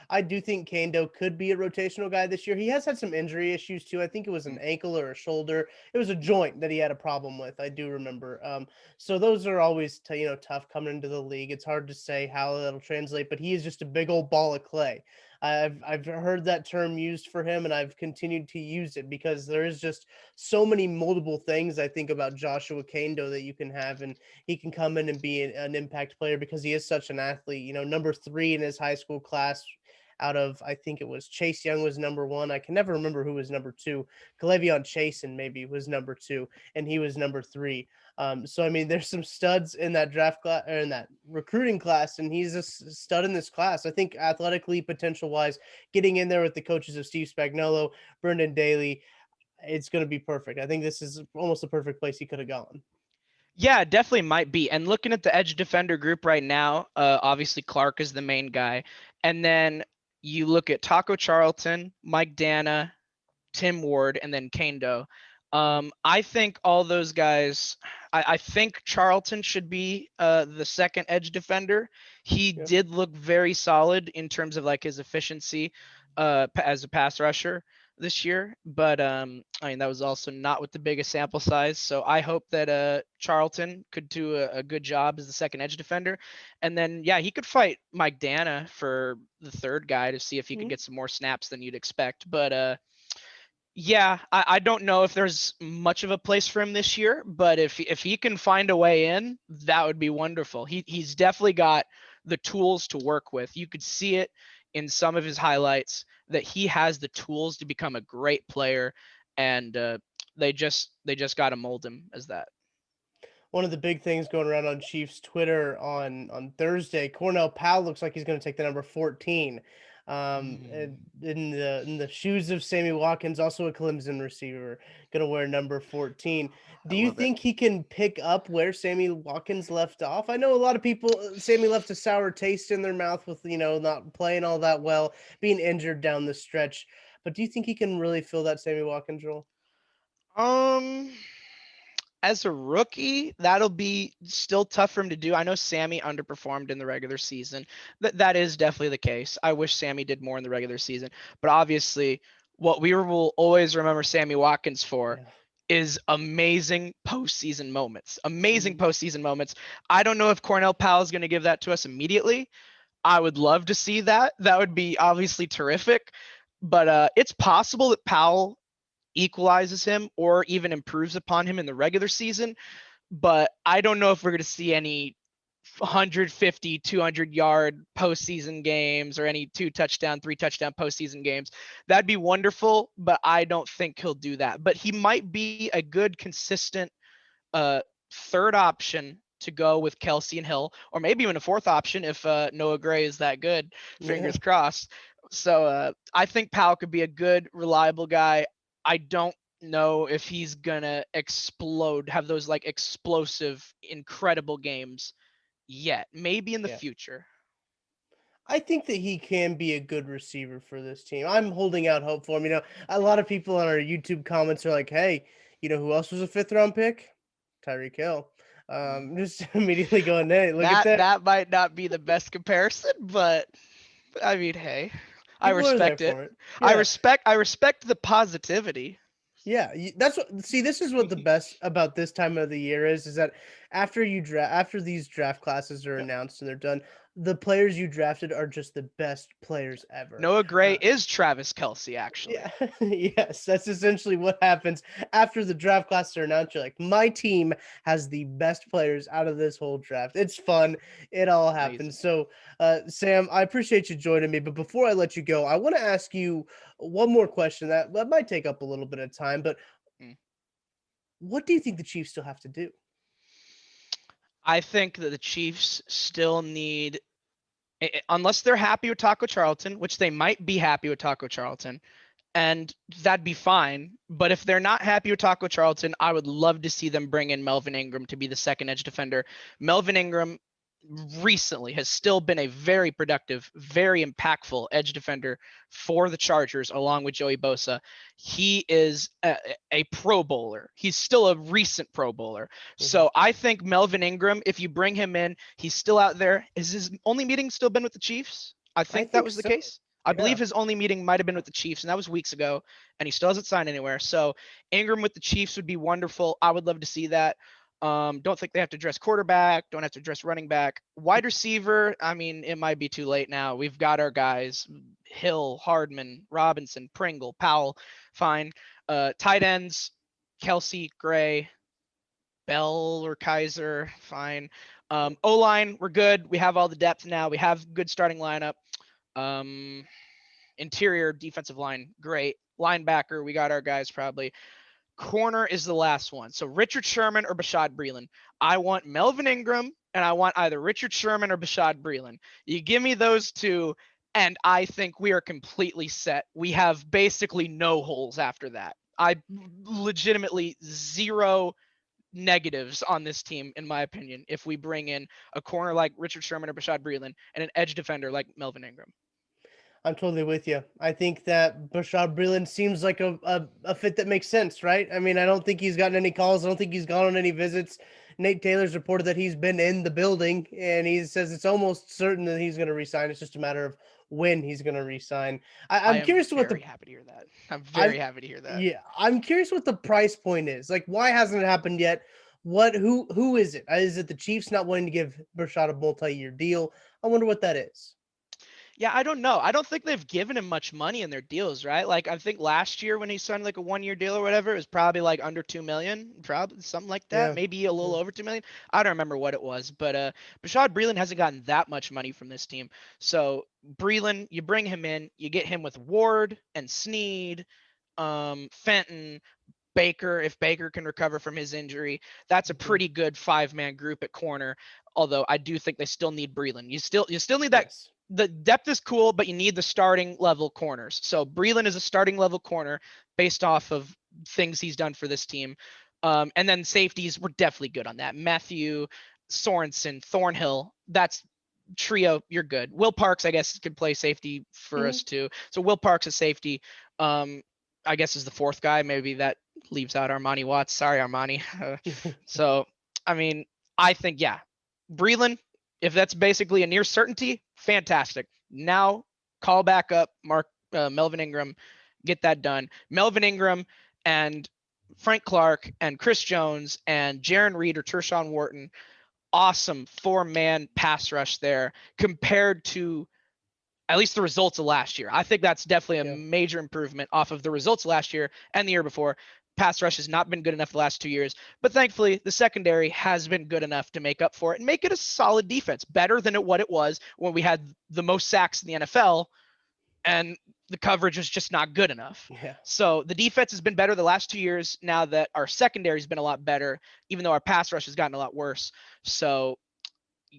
I do think Kando could be a rotational guy this year. He has had some injury issues too. I think it was an Mm. ankle or a shoulder. It was a joint that he had a problem with. I do remember. So those are always tough coming into the league. It's hard to say how that'll translate, but he is just a big old ball of clay. I've heard that term used for him, and I've continued to use it because there is just so many multiple things I think about Joshua Kando that you can have, and he can come in and be an impact player because he is such an athlete. Number three in his high school class. Out of, I think it was Chase Young was number one. I can never remember who was number two. Calevion Chasen maybe was number two, and he was number three. So I mean, there's some studs in that draft class or in that recruiting class, and he's a stud in this class. I think athletically, potential wise, getting in there with the coaches of Steve Spagnuolo, Brendan Daly, it's going to be perfect. I think this is almost the perfect place he could have gone. Yeah, definitely might be. And looking at the edge defender group right now, obviously Clark is the main guy. And then you look at Taco Charlton, Mike Dana, Tim Ward, and then Kando. I think all those guys. I think Charlton should be the second edge defender. He Yeah. did look very solid in terms of like his efficiency as a pass rusher this year, but I mean that was also not with the biggest sample size. So I hope that Charlton could do a good job as the second edge defender, and then yeah, he could fight Mike Dana for the third guy to see if he could Mhm. get some more snaps than you'd expect. But yeah, I don't know if there's much of a place for him this year, but if he can find a way in, that would be wonderful. He's definitely got the tools to work with. You could see it in some of his highlights that he has the tools to become a great player, and they just got to mold him as that. One of the big things going around on Chiefs Twitter on Thursday, Cornell Powell looks like he's going to take the number 14. Mm. In the shoes of Sammy Watkins, also a Clemson receiver, going to wear number 14. I Do you love it. think he can pick up where Sammy Watkins left off? I know a lot of people, Sammy left a sour taste in their mouth with, not playing all that well, being injured down the stretch. But do you think he can really fill that Sammy Watkins role? Um, as a rookie, that'll be still tough for him to do. I know Sammy underperformed in the regular season. That is definitely the case. I wish Sammy did more in the regular season, but obviously, what we will always remember Sammy Watkins for Yeah. is amazing postseason moments. Amazing Mhm. postseason moments. I don't know if Cornell Powell is going to give that to us immediately. I would love to see that. That would be obviously terrific. But it's possible that Powell equalizes him or even improves upon him in the regular season. But I don't know if we're going to see any 150, 200-yard postseason games or any 2 touchdown, 3 touchdown postseason games. That'd be wonderful, but I don't think he'll do that. But he might be a good, consistent uh, third option to go with Kelsey and Hill, or maybe even a fourth option if Noah Gray is that good. Yeah. Fingers crossed. So I think Powell could be a good, reliable guy. I don't know if he's gonna explode, have those like explosive, incredible games yet. Maybe in the Yeah. future. I think that he can be a good receiver for this team. I'm holding out hope for him. A lot of people on our YouTube comments are like, "Hey, who else was a fifth round pick? Tyreek Hill." Mm. Just immediately going, "Hey, look at That that." that might not be the best comparison, but I mean, hey, I People are there respect it. for it. I Yeah. respect I respect the positivity. Yeah, that's what. See, this is what the best about this time of the year is that after these draft classes are Yep. announced and they're done, the players you drafted are just the best players ever. Noah Gray Uh, is Travis Kelsey, actually. Yeah, yes, that's essentially what happens after the draft classes are announced. You're like, my team has the best players out of this whole draft. It's fun. It all Amazing. happens. So, Sam, I appreciate you joining me. But before I let you go, I want to ask you one more question that might take up a little bit of time. But Mm. what do you think the Chiefs still have to do? I think that the Chiefs still need, unless they're happy with Taco Charlton, which they might be happy with Taco Charlton, and that'd be fine. But if they're not happy with Taco Charlton, I would love to see them bring in Melvin Ingram to be the second edge defender. Melvin Ingram recently has still been a very productive, very impactful edge defender for the Chargers, along with Joey Bosa. He is a Pro Bowler. He's still a recent Pro Bowler. Mhm. So I think Melvin Ingram, if you bring him in, he's still out there. Is his only meeting still been with the Chiefs? I I think that think was the so. case. I Yeah. believe his only meeting might have been with the Chiefs, and that was weeks ago, and he still hasn't signed anywhere. So Ingram with the Chiefs would be wonderful. I would love to see that. Don't think they have to address quarterback. Don't have to address running back. Wide receiver, I mean, it might be too late now. We've got our guys: Hill, Hardman, Robinson, Pringle, Powell. Fine. Tight ends: Kelsey, Gray, Bell or Kaiser. Fine. O line, we're good. We have all the depth now. We have good starting lineup. Um, Interior defensive line, great. Linebacker, we got our guys probably. Corner is the last one. So Richard Sherman or Bashaud Breeland. I want Melvin Ingram, and I want either Richard Sherman or Bashaud Breeland. You give me those two, and I think we are completely set. We have basically no holes after that. I legitimately zero negatives on this team, in my opinion, if we bring in a corner like Richard Sherman or Bashaud Breeland and an edge defender like Melvin Ingram. I'm totally with you. I think that Bashaud Breeland seems like a fit that makes sense, right? I mean, I don't think he's gotten any calls. I don't think he's gone on any visits. Nate Taylor's reported that he's been in the building, and he says it's almost certain that he's going to resign. It's just a matter of when he's going to resign. I I'm am curious to what very the happy to hear that. I'm I'm very happy to hear that. yeah, I'm curious what the price point is. Like, why hasn't it happened yet? What who is it? Is it the Chiefs not wanting to give Bashaud a multi-year deal? I wonder what that is. Yeah, I don't know. I don't think they've given him much money in their deals, right? Like I think last year when he signed like a 1-year deal or whatever, it was probably like under 2 million, probably something like that, Yeah. maybe a little Yeah. over 2 million. I don't remember what it was, but Bashaud Breeland hasn't gotten that much money from this team. So Breeland, you bring him in, you get him with Ward and Sneed, Fenton, Baker, if Baker can recover from his injury, that's a Mhm. pretty good 5-man group at corner. Although I do think they still need Breeland. You still need that. Yes. The depth is cool, but you need the starting level corners. So Breeland is a starting level corner based off of things he's done for this team. And then safeties, we're definitely good on that. Matthew, Sorensen, Thornhill, that's trio, you're good. Will Parks, I guess, could play safety for Mhm. us too. So Will Parks is safety. Um, I guess is the fourth guy. Maybe that leaves out Armani Watts. Sorry, Armani. So, I mean, I think, yeah, Breeland, if that's basically a near certainty, fantastic. Now, call back up Melvin Ingram, get that done. Melvin Ingram and Frank Clark and Chris Jones and Jaron Reed or Tershawn Wharton, awesome 4-man pass rush there compared to at least the results of last year. I think that's definitely a Yeah. major improvement off of the results last year and the year before. Pass rush has not been good enough the last 2 years, but thankfully the secondary has been good enough to make up for it and make it a solid defense, better than what it was when we had the most sacks in the NFL and the coverage was just not good enough. Yeah. So the defense has been better the last 2 years now that our secondary has been a lot better, even though our pass rush has gotten a lot worse. So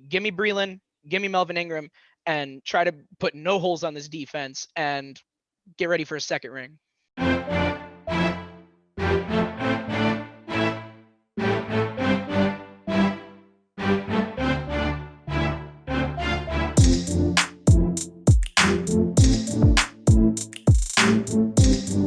give me Breeland, give me Melvin Ingram, and try to put no holes on this defense and get ready for a second ring.